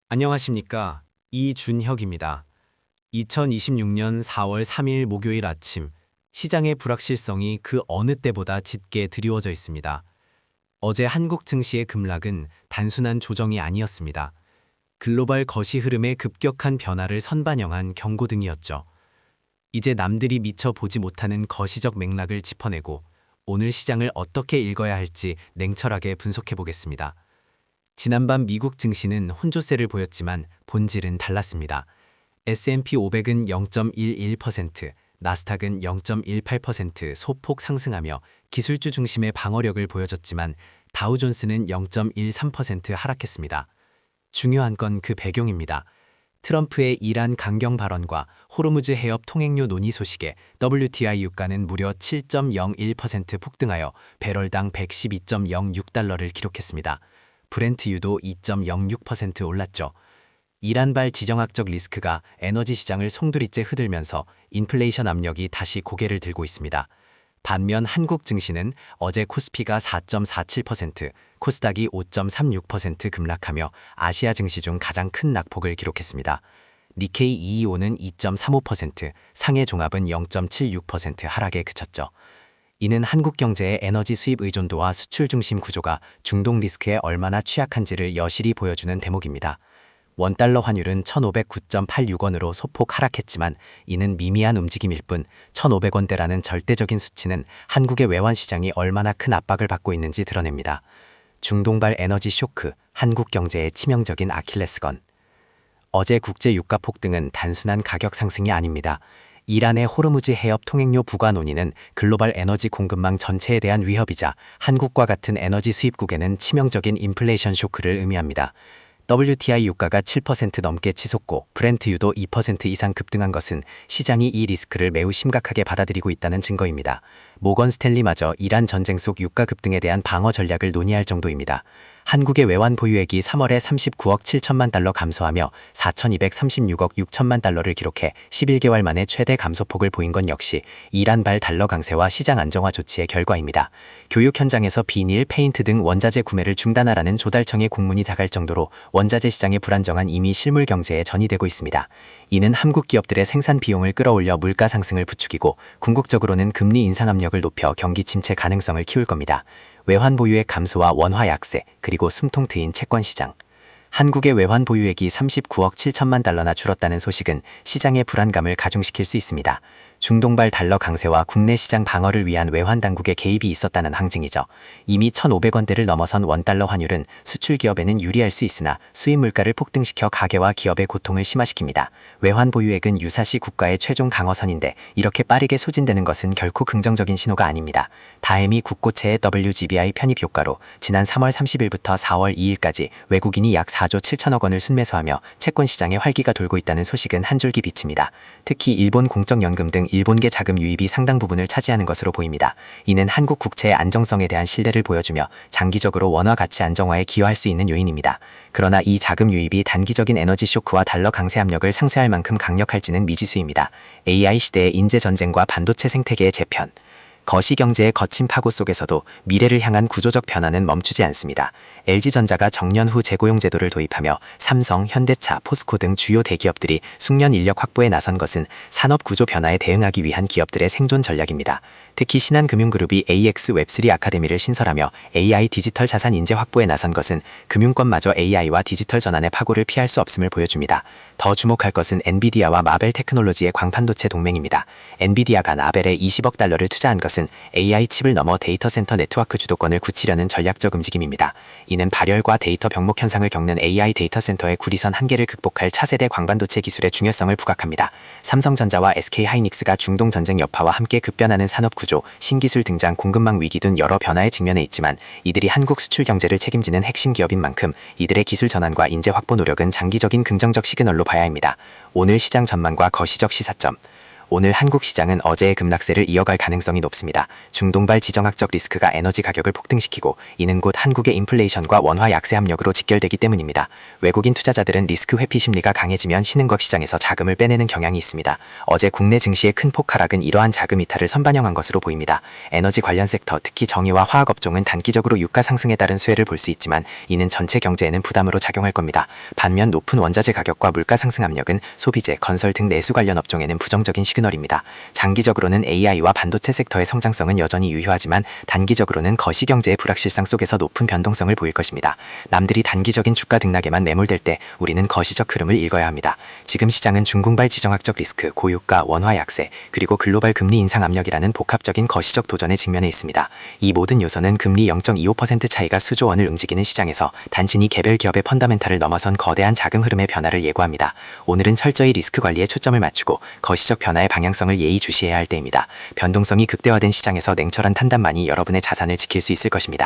안녕하십니까. 이준혁입니다. 2026년 4월 3일 목요일 아침, 시장의 불확실성이 그 어느 때보다 짙게 드리워져 있습니다. 어제 한국 증시의 급락은 단순한 조정이 아니었습니다. 글로벌 거시 흐름의 급격한 변화를 선반영한 경고등이었죠. 이제 남들이 미처 보지 못하는 거시적 맥락을 짚어내고 오늘 시장을 어떻게 읽어야 할지 냉철하게 분석해 보겠습니다. 지난밤 미국 증시는 혼조세를 보였지만 본질은 달랐습니다. S&P 500은 0.11%, 나스닥은 0.18% 소폭 상승하며 기술주 중심의 방어력을 보여줬지만 다우존스는 0.13% 하락했습니다. 중요한 건 그 배경입니다. 트럼프의 이란 강경 발언과 호르무즈 해협 통행료 논의 소식에 WTI 유가는 무려 7.01% 폭등하여 배럴당 112.06달러를 기록했습니다. 브렌트유도 2.06% 올랐죠. 이란발 지정학적 리스크가 에너지 시장을 송두리째 흔들면서 인플레이션 압력이 다시 고개를 들고 있습니다. 반면 한국 증시는 어제 코스피가 4.47%, 코스닥이 5.36% 급락하며 아시아 증시 중 가장 큰 낙폭을 기록했습니다. 니케이 225는 2.35%, 상해 종합은 0.76% 하락에 그쳤죠. 이는 한국 경제의 에너지 수입 의존도와 수출 중심 구조가 중동 리스크에 얼마나 취약한지를 여실히 보여주는 대목입니다. 원달러 환율은 1,509.86원으로 소폭 하락했지만 이는 미미한 움직임일 뿐 1,500원대라는 절대적인 수치는 한국의 외환 시장이 얼마나 큰 압박을 받고 있는지 드러냅니다. 중동발 에너지 쇼크, 한국 경제의 치명적인 아킬레스건. 어제 국제 유가 폭등은 단순한 가격 상승이 아닙니다. 이란의 호르무즈 해협 통행료 부과 논의는 글로벌 에너지 공급망 전체에 대한 위협이자 한국과 같은 에너지 수입국에는 치명적인 인플레이션 쇼크를 의미합니다. WTI 유가가 7% 넘게 치솟고 브렌트유도 2% 이상 급등한 것은 시장이 이 리스크를 매우 심각하게 받아들이고 있다는 증거입니다. 모건 스탠리마저 이란 전쟁 속 유가 급등에 대한 방어 전략을 논의할 정도입니다. 한국의 외환 보유액이 3월에 39억 7천만 달러 감소하며 4,236억 6천만 달러를 기록해 11개월 만에 최대 감소폭을 보인 건 역시 이란발 달러 강세와 시장 안정화 조치의 결과입니다. 교육 현장에서 비닐, 페인트 등 원자재 구매를 중단하라는 조달청의 공문이 자갈 정도로 원자재 시장의 불안정한 이미 실물 경제에 전이되고 있습니다. 이는 한국 기업들의 생산 비용을 끌어올려 물가 상승을 부추기고 궁극적으로는 금리 인상 압력을 높여 경기 침체 가능성을 키울 겁니다. 외환 보유액 감소와 원화 약세, 그리고 숨통 트인 채권 시장. 한국의 외환 보유액이 39억 7천만 달러나 줄었다는 소식은 시장의 불안감을 가중시킬 수 있습니다. 중동발 달러 강세와 국내 시장 방어를 위한 외환 당국의 개입이 있었다는 항징이죠. 이미 1,500원대를 넘어선 원달러 환율은 수출 기업에는 유리할 수 있으나 수입 물가를 폭등시켜 가계와 기업의 고통을 심화시킵니다. 외환 보유액은 유사시 국가의 최종 강어선인데 이렇게 빠르게 소진되는 것은 결코 긍정적인 신호가 아닙니다. 다행히 국고채의 WGBI 편입 효과로 지난 3월 30일부터 4월 2일까지 외국인이 약 4조 7천억 원을 순매수하며 채권 시장에 활기가 돌고 있다는 소식은 한 줄기 빛입니다. 특히 일본 공적연금 등 일본계 자금 유입이 상당 부분을 차지하는 것으로 보입니다. 이는 한국 국채의 안정성에 대한 신뢰를 보여주며 장기적으로 원화 가치 안정화에 기여할 수 있는 요인입니다. 그러나 이 자금 유입이 단기적인 에너지 쇼크와 달러 강세 압력을 상쇄할 만큼 강력할지는 미지수입니다. AI 시대의 인재 전쟁과 반도체 생태계의 재편. 거시경제의 거친 파고 속에서도 미래를 향한 구조적 변화는 멈추지 않습니다. LG전자가 정년 후 재고용 제도를 도입하며 삼성, 현대차, 포스코 등 주요 대기업들이 숙련 인력 확보에 나선 것은 산업 구조 변화에 대응하기 위한 기업들의 생존 전략입니다. 특히 신한금융그룹이 AX 웹3 아카데미를 신설하며 AI 디지털 자산 인재 확보에 나선 것은 금융권마저 AI와 디지털 전환의 파고를 피할 수 없음을 보여줍니다. 더 주목할 것은 엔비디아와 마벨 테크놀로지의 광판도체 동맹입니다. 엔비디아가 마벨에 20억 달러를 투자한 것은 AI 칩을 넘어 데이터 센터 네트워크 주도권을 굳히려는 전략적 움직임입니다. 이는 발열과 데이터 병목 현상을 겪는 AI 데이터 센터의 구리선 한계를 극복할 차세대 광반도체 기술의 중요성을 부각합니다. 삼성전자와 SK하이닉스가 중동 전쟁 여파와 함께 급변하는 산업 구조, 신기술 등장, 공급망 위기 등 여러 변화에 직면해 있지만 이들이 한국 수출 경제를 책임지는 핵심 기업인 만큼 이들의 기술 전환과 인재 확보 노력은 장기적인 긍정적 시그널로 봐야 합니다. 오늘 시장 전망과 거시적 시사점. 오늘 한국 시장은 어제의 급락세를 이어갈 가능성이 높습니다. 중동발 지정학적 리스크가 에너지 가격을 폭등시키고 이는 곧 한국의 인플레이션과 원화 약세 압력으로 직결되기 때문입니다. 외국인 투자자들은 리스크 회피 심리가 강해지면 신흥국 시장에서 자금을 빼내는 경향이 있습니다. 어제 국내 증시의 큰 폭 하락은 이러한 자금 이탈을 선반영한 것으로 보입니다. 에너지 관련 섹터, 특히 정유와 화학 업종은 단기적으로 유가 상승에 따른 수혜를 볼 수 있지만 이는 전체 경제에는 부담으로 작용할 겁니다. 반면 높은 원자재 가격과 물가 상승 압력은 소비재, 건설 등 내수 관련 업종에는 부정적인 시그널입니다. 장기적으로는 AI와 반도체 섹터의 성장성은 여전히 유효하지만 단기적으로는 거시경제의 불확실성 속에서 높은 변동성을 보일 것입니다. 남들이 단기적인 주가 등락에만 매몰될 때 우리는 거시적 흐름을 읽어야 합니다. 지금 시장은 중공발 지정학적 리스크, 고유가, 원화 약세, 그리고 글로벌 금리 인상 압력이라는 복합적인 거시적 도전에 직면해 있습니다. 이 모든 요소는 금리 0.25% 차이가 수조 원을 움직이는 시장에서 단순히 개별 기업의 펀더멘탈을 넘어선 거대한 자금 흐름의 변화를 예고합니다. 오늘은 철저히 리스크 관리에 초점을 맞추고 거시적 변화의 방향성을 예의주시해야 할 때입니다. 변동성이 극대화된 시장에서 냉철한 판단만이 여러분의 자산을 지킬 수 있을 것입니다.